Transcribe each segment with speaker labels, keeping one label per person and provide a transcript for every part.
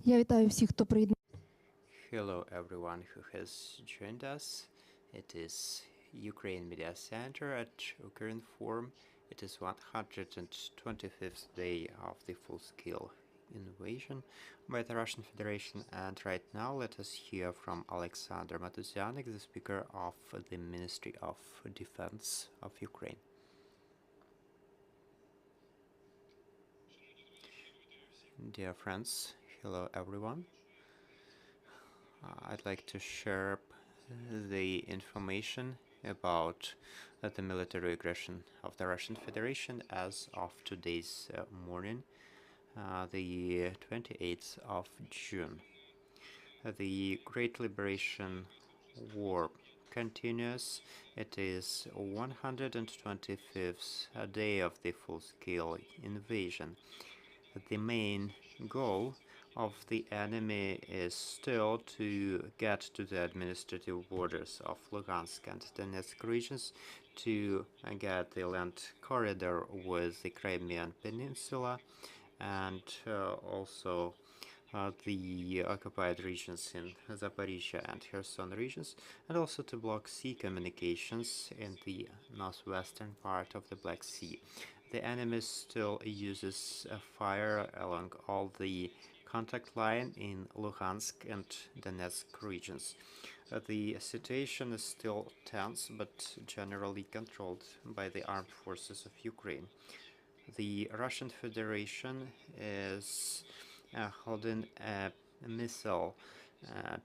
Speaker 1: Я вітаю всіх, хто приєднався.
Speaker 2: Hello everyone who has joined us. It is Ukraine Media Center at Ukraine Forum. It is 125th day of the full-scale invasion by the Russian Federation, and right now let us hear from Oleksandr Motuzianyk, the Speaker of the Ministry of Defense of Ukraine. Dear friends, hello everyone. I'd like to share the information about the military aggression of the Russian Federation as of today's morning, the 28th of June. The Great Liberation War continues. It is 125th day of the full-scale invasion. The main goal of the enemy is still to get to the administrative borders of Luhansk and Donetsk regions, to get the land corridor with the Crimean Peninsula, and also the occupied regions in Zaporizhia and Kherson regions, and also to block sea communications in the northwestern part of the Black Sea. The enemy still uses fire along all the contact line in Luhansk and Donetsk regions. The situation is still tense, but generally controlled by the armed forces of Ukraine. The Russian Federation is holding a missile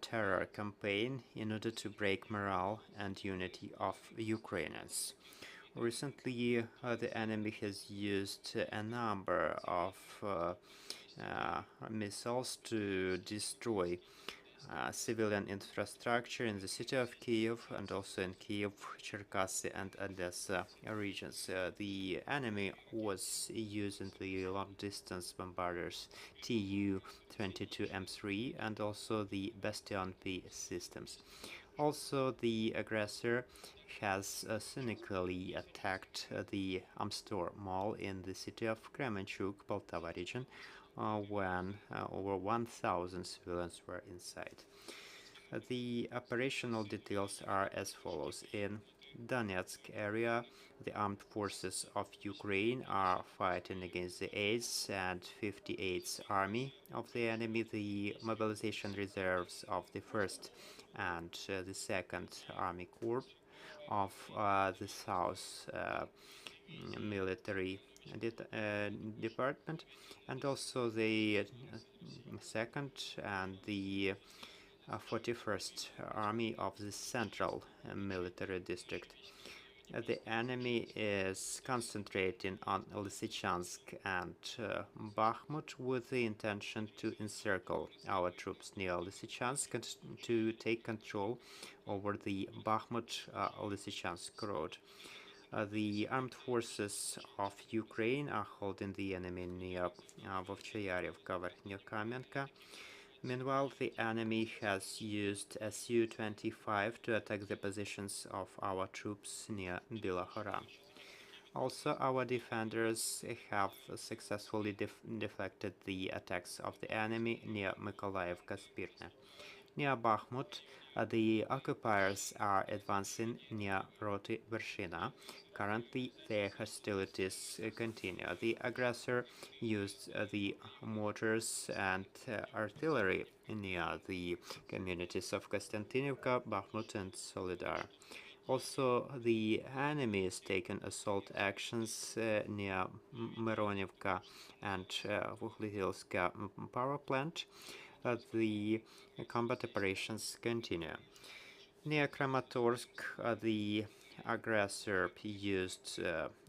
Speaker 2: terror campaign in order to break morale and unity of Ukrainians. Recently, the enemy has used a number of missiles to destroy civilian infrastructure in the city of Kyiv and also in Kyiv, Cherkasy and Odessa regions. The enemy was using the long-distance bombarders Tu-22M3 and also the Bastion P systems. Also, the aggressor has cynically attacked the Amstor Mall in the city of Kremenchuk, Poltava region, when over 1,000 civilians were inside. The operational details are as follows. In Donetsk area, the armed forces of Ukraine are fighting against the 8th and 58th Army of the enemy, the mobilization reserves of the 1st and the 2nd Army Corps of the South Military Department, and also the 2nd and the 41st Army of the Central Military District. The enemy is concentrating on Lysychansk and Bakhmut with the intention to encircle our troops near Lysychansk and to take control over the Bakhmut-Lysychansk road. The armed forces of Ukraine are holding the enemy near Vovchayarivka, Verkhnyo-Kamenka. Meanwhile, the enemy has used Su-25 to attack the positions of our troops near Bilahora. Also, our defenders have successfully deflected the attacks of the enemy near Mykolaiv-Kaspirne. Near Bakhmut, the occupiers are advancing near Roti Vershina. Currently, their hostilities continue. The aggressor used the mortars and artillery near the communities of Konstantinivka, Bakhmut, and Solidar. Also, the enemy is taking assault actions near Mironivka and Vukhlihilska power plant. The combat operations continue. Near Kramatorsk, the aggressor used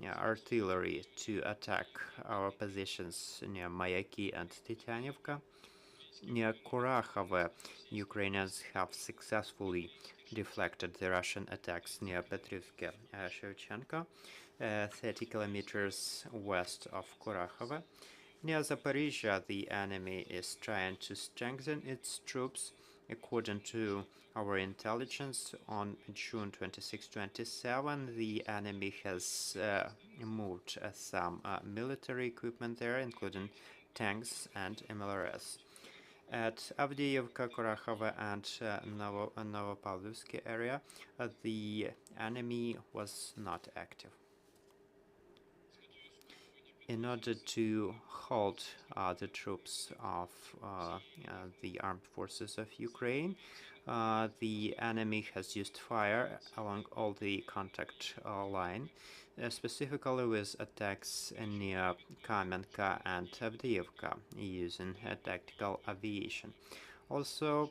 Speaker 2: artillery to attack our positions near Mayaki and Titianivka. Near Kurakhove, Ukrainians have successfully deflected the Russian attacks near Petrivke Shevchenko, 30 kilometers west of Kurakhove. Near Zaporizhia, the enemy is trying to strengthen its troops. According to our intelligence, on June 26-27, the enemy has moved some military equipment there, including tanks and MLRS. At Avdiivka, Kurakhova, and Novopavlovsky area, the enemy was not active. In order to hold the troops of the armed forces of Ukraine, the enemy has used fire along all the contact line, specifically with attacks near Kamenka and Avdiivka using tactical aviation. Also,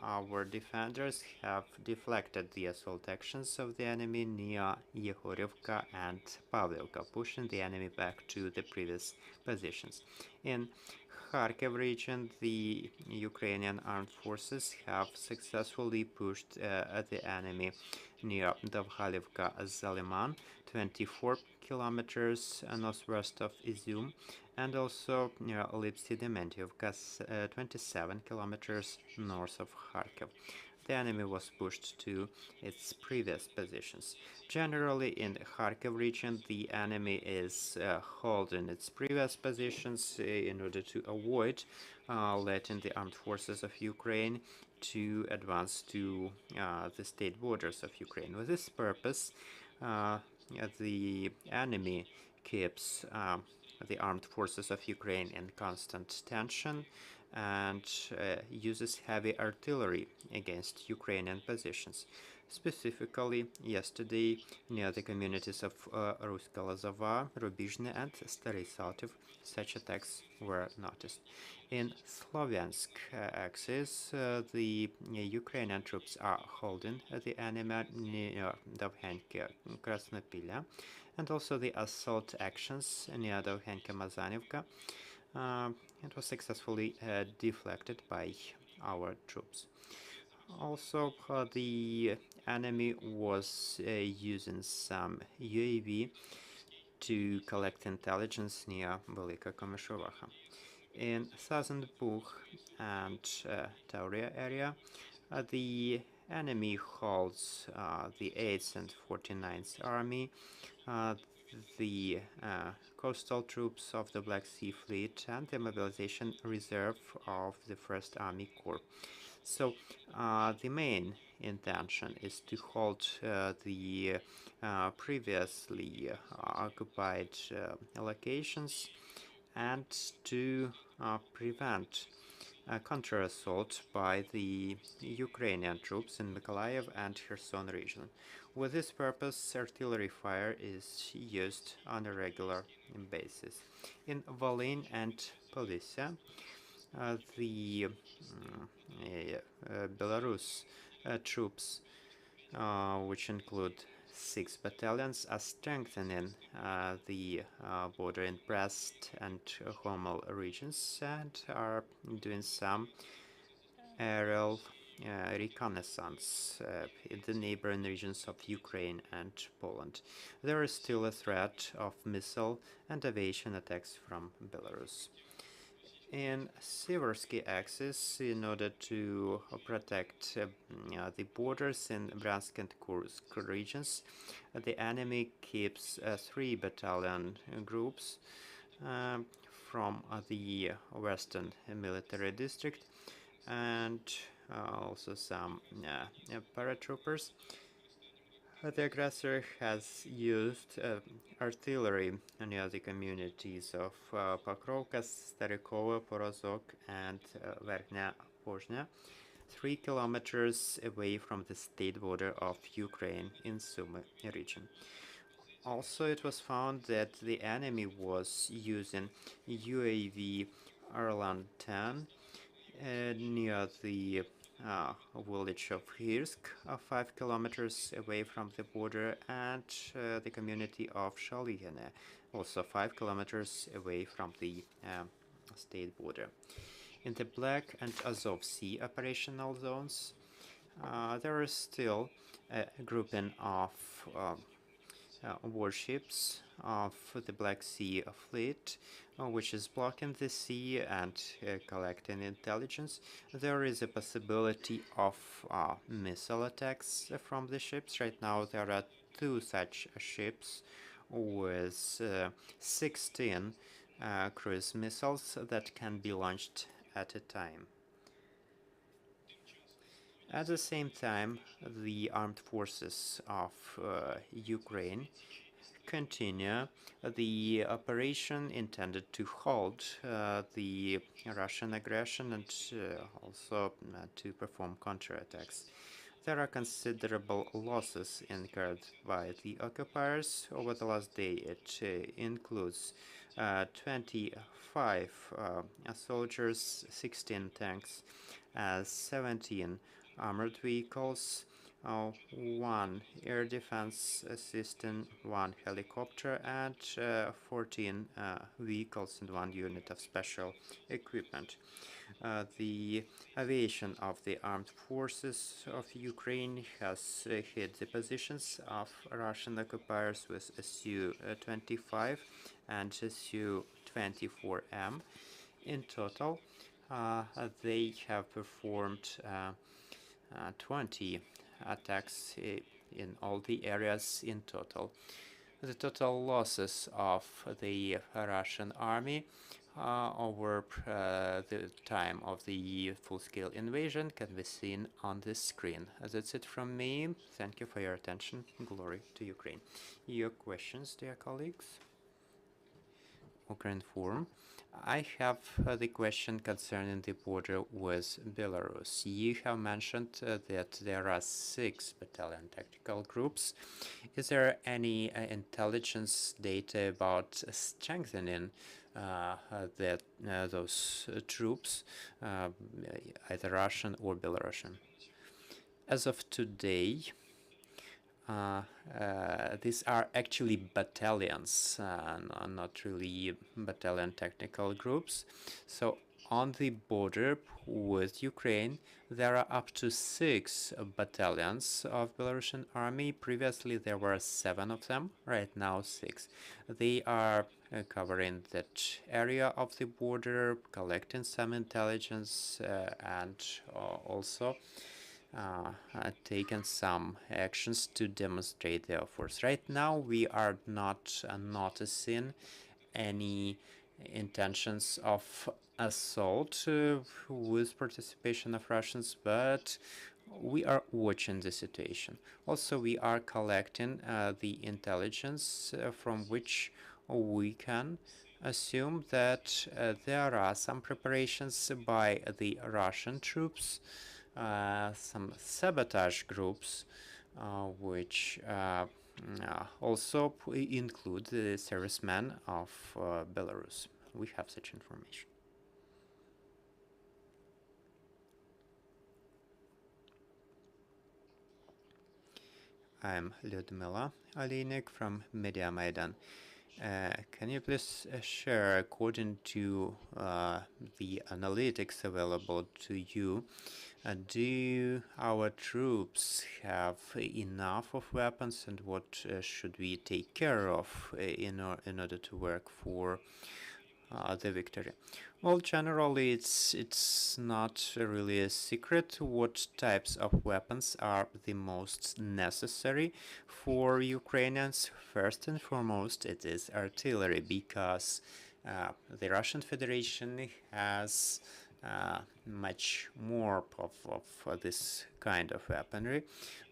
Speaker 2: our defenders have deflected the assault actions of the enemy near Yehorivka and Pavlivka, pushing the enemy back to the previous positions. In Kharkiv region, the Ukrainian armed forces have successfully pushed the enemy near Davghalivka-Zaliman, 24 kilometers northwest of Izum, and also near Lipsy-Dementievka, 27 kilometers north of Kharkiv. The enemy was pushed to its previous positions. Generally, in the Kharkiv region, the enemy is holding its previous positions in order to avoid letting the armed forces of Ukraine to advance to the state borders of Ukraine. With this purpose, the enemy keeps the armed forces of Ukraine in constant tension and uses heavy artillery against Ukrainian positions. Specifically, yesterday, near the communities of Rusko-Lazova, Rubizhny, and Stary Saltiv, such attacks were noticed. In Slovyansk axis, the Ukrainian troops are holding the enemy near Dovhenke, Krasnopilya, and also the assault actions near Dovhenke-Mazanivka. It was successfully deflected by our troops. Also, the enemy was using some UAV to collect intelligence near Velika Komyshovaha. In southern Bug and Tauria area, the enemy holds the 8th and 49th Army, the coastal troops of the Black Sea Fleet, and the mobilization reserve of the 1st Army Corps. So the main intention is to hold the previously occupied locations and to prevent a counter-assault by the Ukrainian troops in Mykolaiv and Kherson region. With this purpose, artillery fire is used on a regular basis. In Volyn and Polyssia, the Belarus troops, which include 6 battalions, are strengthening the border in Brest and Homel regions and are doing some aerial reconnaissance in the neighboring regions of Ukraine and Poland. There is still a threat of missile and aviation attacks from Belarus. In Seversky axis, in order to protect the borders in Bryansk and Kursk regions, the enemy keeps 3 battalion groups from the Western Military District and also some paratroopers. The aggressor has used artillery near the communities of Pokrovka, Starikovo, Porozhok, and Verkhnya Pozhnya, 3 kilometers away from the state border of Ukraine in Sumy region. Also, it was found that the enemy was using UAV Erlang-10 near the village of Hirsk, 5 kilometers away from the border, and the community of Shalyhine, also 5 kilometers away from the state border. In the Black and Azov Sea operational zones, there is still a grouping of warships of the Black Sea Fleet, which is blocking the sea and collecting intelligence. There is a possibility of missile attacks from the ships. Right now there are 2 such ships with 16 cruise missiles that can be launched at a time. At the same time, the armed forces of Ukraine continue the operation intended to halt the Russian aggression and also to perform counterattacks. There are considerable losses incurred by the occupiers over the last day. It includes 25 soldiers, 16 tanks, 17 armored vehicles, one air defense system, one helicopter, and 14 vehicles and one unit of special equipment. The aviation of the armed forces of Ukraine has hit the positions of Russian occupiers with Su-25 and Su-24M. In total, they have performed 20 attacks in all the areas in total. The total losses of the Russian army over the time of the full-scale invasion can be seen on this screen. That's it from me. Thank you for your attention. Glory to Ukraine. Your questions, dear colleagues? Ukraine Forum. I have the question concerning the border with Belarus. You have mentioned that there are 6 battalion tactical groups. Is there any intelligence data about strengthening those troops, either Russian or Belarusian? As of today, these are actually battalions, not really battalion technical groups. So on the border with Ukraine, there are up to 6 battalions of Belarusian army. Previously, there were 7 of them. Right now, 6. They are covering that area of the border, collecting some intelligence, and also taken some actions to demonstrate their force. Right now, we are not noticing any intentions of assault with participation of Russians, but we are watching the situation. Also, we are collecting the intelligence from which we can assume that there are some preparations by the Russian troops, some sabotage groups, which also include the servicemen of Belarus. We have such information. I'm Lyudmila Alinik from Media Maidan. Can you please share, according to the analytics available to you, do our troops have enough of weapons, and what should we take care of in order to work for the victory? Well, generally, it's not really a secret what types of weapons are the most necessary for Ukrainians. First and foremost, it is artillery, because the Russian Federation has much more of this kind of weaponry,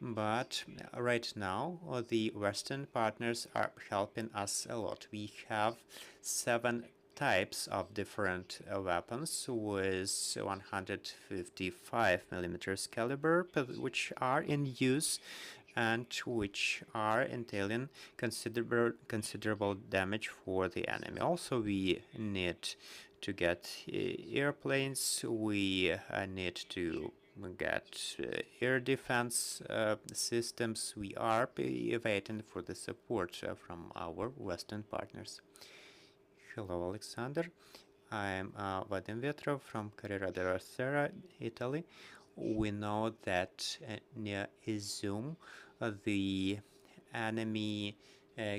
Speaker 2: but right now the Western partners are helping us a lot. We have 7 types of different weapons with 155 millimeters caliber, which are in use and which are entailing considerable damage for the enemy. Also, we need to get airplanes, we need to get air defense systems. We are waiting for the support from our Western partners. Hello, Oleksandr. I'm Vadim Vetrov from Carrera della Sera, Italy. We know that near Izum, the enemy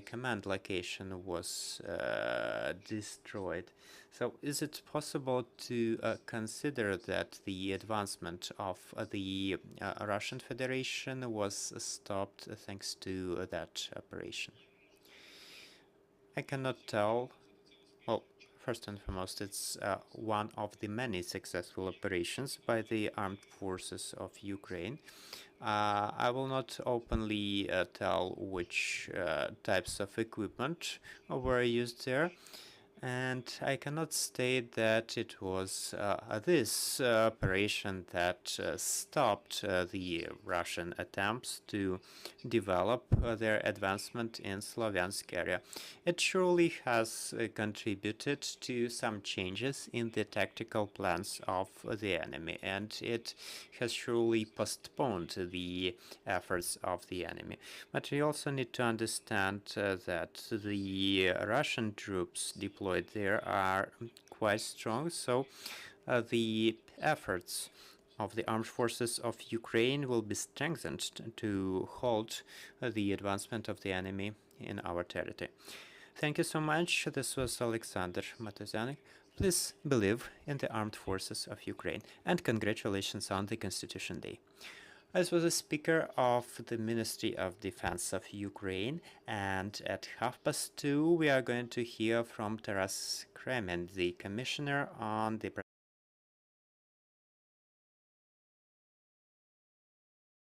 Speaker 2: command location was destroyed. So is it possible to consider that the advancement of the Russian Federation was stopped thanks to that operation? I cannot tell. Well, First and foremost, it's one of the many successful operations by the armed forces of Ukraine. I will not openly tell which types of equipment were used there, and I cannot state that it was this operation that stopped the Russian attempts to develop their advancement in Slovyansk area. It surely has contributed to some changes in the tactical plans of the enemy, and it has surely postponed the efforts of the enemy. But we also need to understand that the Russian troops deployed there are quite strong, so the efforts of the armed forces of Ukraine will be strengthened to halt the advancement of the enemy in our territory. Thank you so much. This was Oleksandr Motuzianyk. Please believe in the armed forces of Ukraine, and congratulations on the Constitution Day. This was a speaker of the Ministry of Defense of Ukraine, and at 2:30 we are going to hear from Taras Kremen, the Commissioner on the